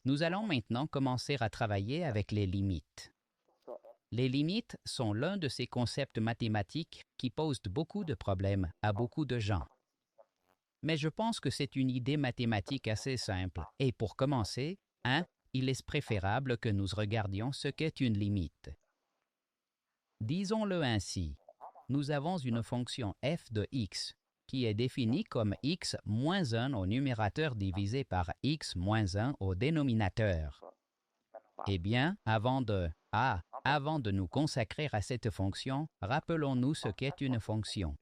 Nous allons maintenant commencer à travailler avec les limites. Les limites sont l'un de ces concepts mathématiques qui posent beaucoup de problèmes à beaucoup de gens. Mais je pense que c'est une idée mathématique assez simple. Et pour commencer, il est préférable que nous regardions ce qu'est une limite. Disons-le ainsi, nous avons une fonction f de x qui est définie comme x moins 1 au numérateur divisé par x moins 1 au dénominateur. Eh bien, avant de nous consacrer à cette fonction, rappelons-nous ce qu'est une fonction.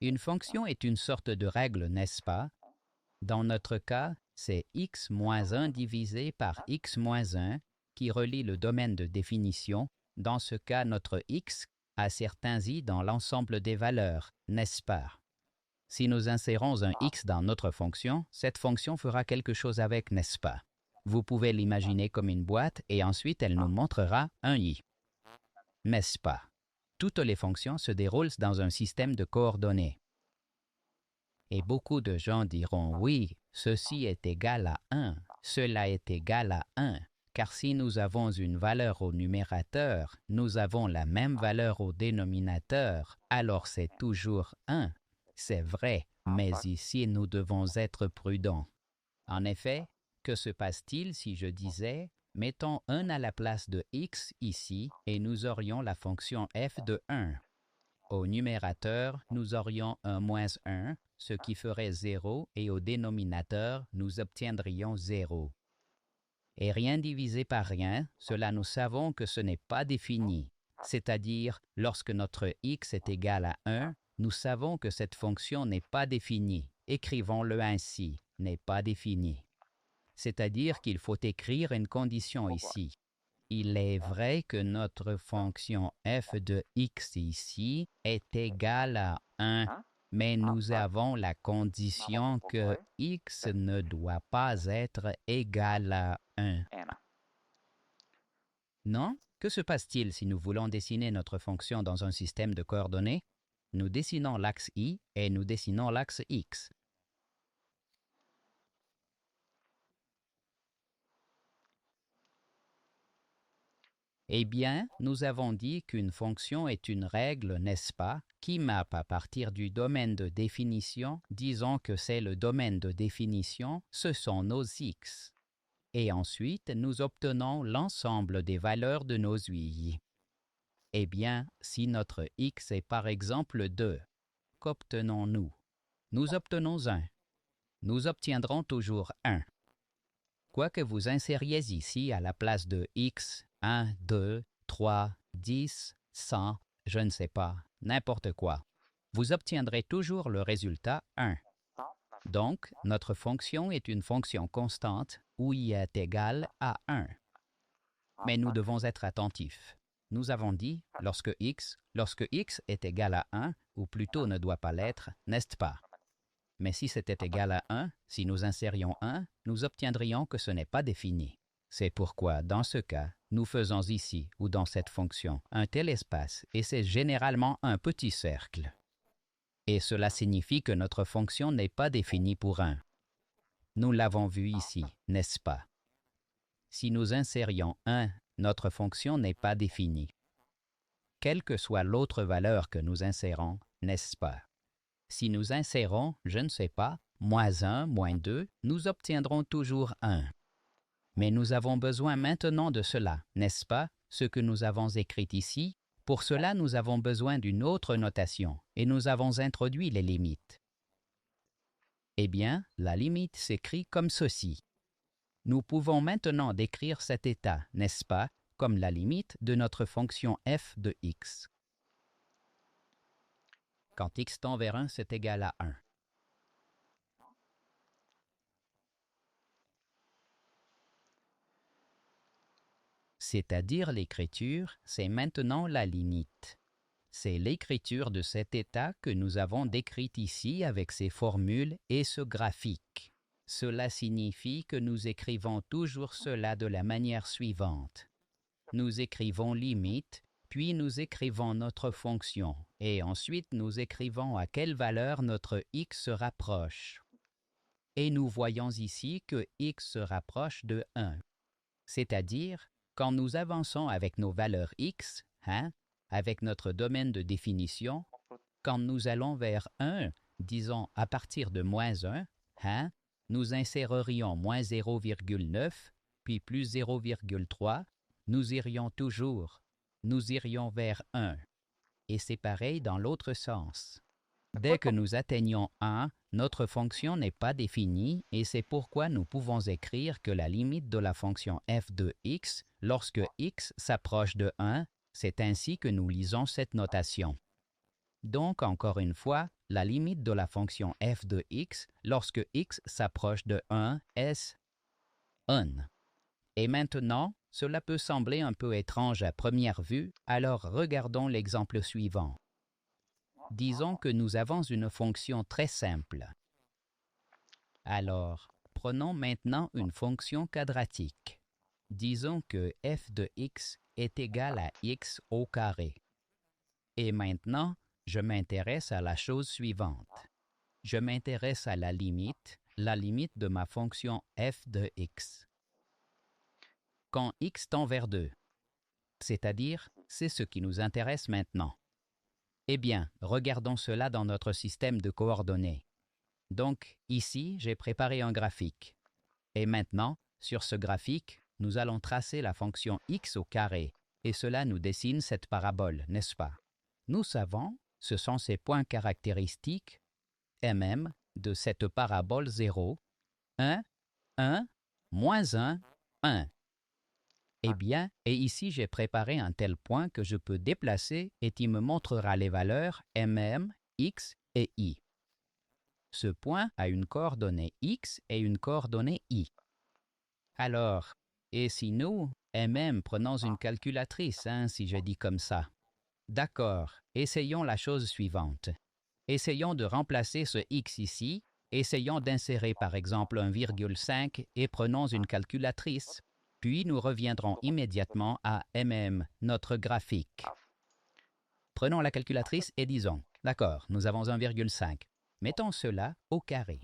Une fonction est une sorte de règle, n'est-ce pas? Dans notre cas, c'est x moins 1 divisé par x moins 1 qui relie le domaine de définition. Dans ce cas, notre x a certains i dans l'ensemble des valeurs, n'est-ce pas? Si nous insérons un x dans notre fonction, cette fonction fera quelque chose avec, n'est-ce pas? Vous pouvez l'imaginer comme une boîte et ensuite elle nous montrera un i. N'est-ce pas? Toutes les fonctions se déroulent dans un système de coordonnées. Et beaucoup de gens diront oui, ceci est égal à 1, cela est égal à 1, car si nous avons une valeur au numérateur, nous avons la même valeur au dénominateur, alors c'est toujours 1. C'est vrai, mais ici nous devons être prudents. En effet, que se passe-t-il si je disais mettons 1 à la place de x ici et nous aurions la fonction f de 1. Au numérateur, nous aurions un moins 1, ce qui ferait 0, et au dénominateur, nous obtiendrions 0. Et rien divisé par rien, cela nous savons que ce n'est pas défini. C'est-à-dire, lorsque notre x est égal à 1, nous savons que cette fonction n'est pas définie. Écrivons-le ainsi, n'est pas définie. C'est-à-dire qu'il faut écrire une condition ici. Il est vrai que notre fonction f de x ici est égale à 1, mais nous avons la condition que x ne doit pas être égal à 1. Non? Que se passe-t-il si nous voulons dessiner notre fonction dans un système de coordonnées? Nous dessinons l'axe y et nous dessinons l'axe x. Eh bien, nous avons dit qu'une fonction est une règle, n'est-ce pas, qui mappe à partir du domaine de définition, disons que c'est le domaine de définition, ce sont nos x. Et ensuite, nous obtenons l'ensemble des valeurs de nos y. Eh bien, si notre x est par exemple 2, qu'obtenons-nous? Nous obtenons 1. Nous obtiendrons toujours 1. Quoi que vous insériez ici à la place de x, 1, 2, 3, 10, 100, je ne sais pas, n'importe quoi, vous obtiendrez toujours le résultat 1. Donc, notre fonction est une fonction constante où y est égal à 1. Mais nous devons être attentifs. Nous avons dit, lorsque x est égal à 1, ou plutôt ne doit pas l'être, n'est-ce pas? Mais si c'était égal à 1, si nous insérions 1, nous obtiendrions que ce n'est pas défini. C'est pourquoi, dans ce cas, nous faisons ici, ou dans cette fonction, un tel espace, et c'est généralement un petit cercle. Et cela signifie que notre fonction n'est pas définie pour 1. Nous l'avons vu ici, n'est-ce pas? Si nous insérions 1, notre fonction n'est pas définie. Quelle que soit l'autre valeur que nous insérons, n'est-ce pas? Si nous insérons, je ne sais pas, moins 1, moins 2, nous obtiendrons toujours 1. Mais nous avons besoin maintenant de cela, n'est-ce pas, ce que nous avons écrit ici? Pour cela, nous avons besoin d'une autre notation, et nous avons introduit les limites. Eh bien, la limite s'écrit comme ceci. Nous pouvons maintenant décrire cet état, n'est-ce pas, comme la limite de notre fonction f de x. Quand x tend vers 1, c'est égal à 1. C'est-à-dire l'écriture, c'est maintenant la limite. C'est l'écriture de cet état que nous avons décrite ici avec ces formules et ce graphique. Cela signifie que nous écrivons toujours cela de la manière suivante. Nous écrivons limite, puis nous écrivons notre fonction, et ensuite nous écrivons à quelle valeur notre x se rapproche. et nous voyons ici que x se rapproche de 1. C'est-à-dire, quand nous avançons avec nos valeurs x, avec notre domaine de définition, quand nous allons vers 1, disons à partir de moins 1, nous insérerions moins 0,9, puis plus 0,3, nous irions toujours, nous irions vers 1. Et c'est pareil dans l'autre sens. Dès que nous atteignons 1, notre fonction n'est pas définie et c'est pourquoi nous pouvons écrire que la limite de la fonction f de x, lorsque x s'approche de 1, c'est ainsi que nous lisons cette notation. Donc, encore une fois, la limite de la fonction f de x, lorsque x s'approche de 1, est 1. Et maintenant, cela peut sembler un peu étrange à première vue, alors regardons l'exemple suivant. Disons que nous avons une fonction très simple. Alors, prenons maintenant une fonction quadratique. Disons que f de x est égal à x au carré. Et maintenant, je m'intéresse à la chose suivante. Je m'intéresse à la limite de ma fonction f de x. Quand x tend vers 2, c'est-à-dire, c'est ce qui nous intéresse maintenant. Eh bien, regardons cela dans notre système de coordonnées. Donc, ici, j'ai préparé un graphique. Et maintenant, sur ce graphique, nous allons tracer la fonction x au carré, et cela nous dessine cette parabole, n'est-ce pas? Nous savons, ce sont ces points caractéristiques, mm, de cette parabole 0, 1, 1, moins 1, 1. Eh bien, et ici j'ai préparé un tel point que je peux déplacer et qui me montrera les valeurs mm, x et y. Ce point a une coordonnée x et une coordonnée y. Alors, et si nous, prenons une calculatrice, si je dis comme ça. D'accord, essayons la chose suivante. Essayons de remplacer ce x ici, essayons d'insérer par exemple 1,5 et prenons une calculatrice. Puis nous reviendrons immédiatement à notre graphique. Prenons la calculatrice et disons, d'accord, nous avons 1,5. Mettons cela au carré.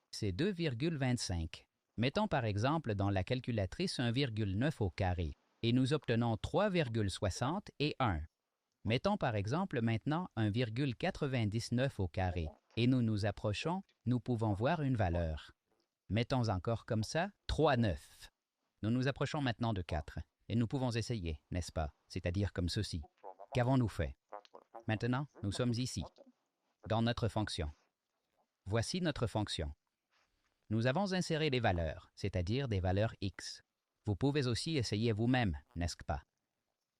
C'est 2,25. Mettons par exemple dans la calculatrice 1,9 au carré et nous obtenons 3,60 et 1. Mettons par exemple maintenant 1,99 au carré et nous nous approchons, nous pouvons voir une valeur. Mettons encore comme ça 3,9. Nous nous approchons maintenant de 4 et nous pouvons essayer, n'est-ce pas? C'est-à-dire comme ceci. Qu'avons-nous fait? Maintenant, nous sommes ici, dans notre fonction. Voici notre fonction. Nous avons inséré des valeurs, c'est-à-dire des valeurs x. Vous pouvez aussi essayer vous-même, n'est-ce pas?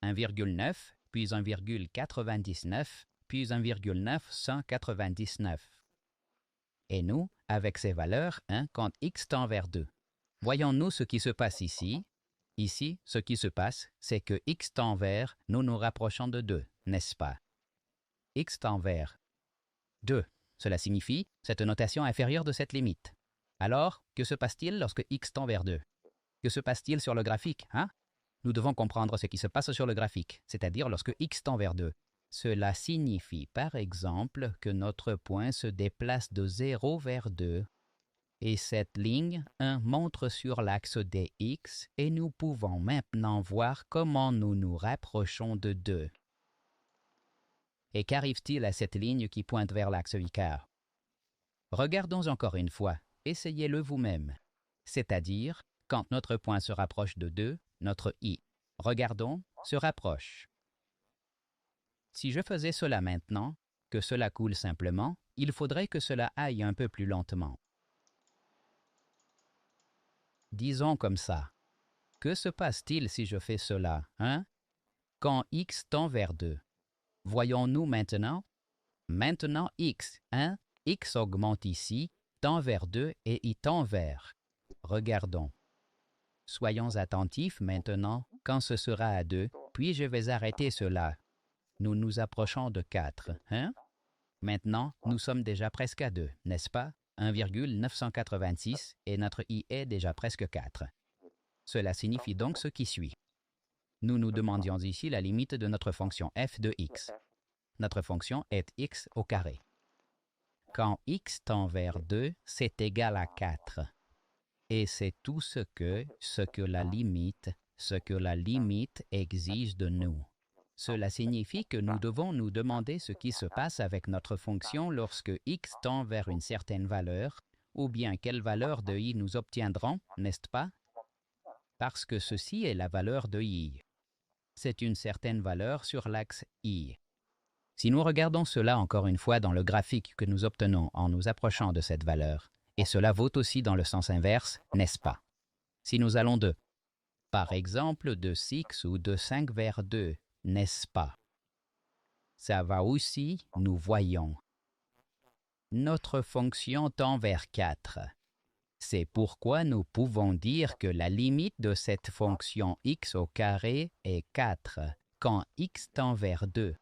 1,9, puis 1,99, puis 1,999. Et nous, avec ces valeurs, quand x tend vers 2. Voyons-nous ce qui se passe ici. Ici, ce qui se passe, c'est que x tend vers, nous nous rapprochons de 2, n'est-ce pas? X tend vers 2. Cela signifie cette notation inférieure de cette limite. Alors, que se passe-t-il lorsque x tend vers 2? Que se passe-t-il sur le graphique, Nous devons comprendre ce qui se passe sur le graphique, c'est-à-dire lorsque x tend vers 2. Cela signifie, par exemple, que notre point se déplace de 0 vers 2. Et cette ligne montre sur l'axe des x et nous pouvons maintenant voir comment nous nous rapprochons de 2. Et qu'arrive-t-il à cette ligne qui pointe vers l'axe Icare? Regardons encore une fois, essayez-le vous-même. C'est-à-dire, quand notre point se rapproche de 2, notre i, regardons, se rapproche. Si je faisais cela maintenant, que cela coule simplement, il faudrait que cela aille un peu plus lentement. Disons comme ça. Que se passe-t-il si je fais cela, Quand x tend vers 2. Voyons-nous maintenant? Maintenant x, x augmente ici, tend vers 2 et y tend vers. Regardons. Soyons attentifs maintenant quand ce sera à 2, puis je vais arrêter cela. Nous nous approchons de 4, Maintenant, nous sommes déjà presque à 2, n'est-ce pas? 1,986 et notre i est déjà presque 4. Cela signifie donc ce qui suit. Nous nous demandions ici la limite de notre fonction f de x. Notre fonction est x au carré. quand x tend vers 2, c'est égal à 4. Et c'est tout ce que la limite exige de nous. Cela signifie que nous devons nous demander ce qui se passe avec notre fonction lorsque x tend vers une certaine valeur, ou bien quelle valeur de i nous obtiendrons, n'est-ce pas? Parce que ceci est la valeur de i. C'est une certaine valeur sur l'axe i. Si nous regardons cela encore une fois dans le graphique que nous obtenons en nous approchant de cette valeur, et cela vaut aussi dans le sens inverse, n'est-ce pas? Si nous allons de, par exemple, de 6 ou de 5 vers 2, n'est-ce pas? Ça va aussi, nous voyons. Notre fonction tend vers 4. C'est pourquoi nous pouvons dire que la limite de cette fonction x au carré est 4 quand x tend vers 2.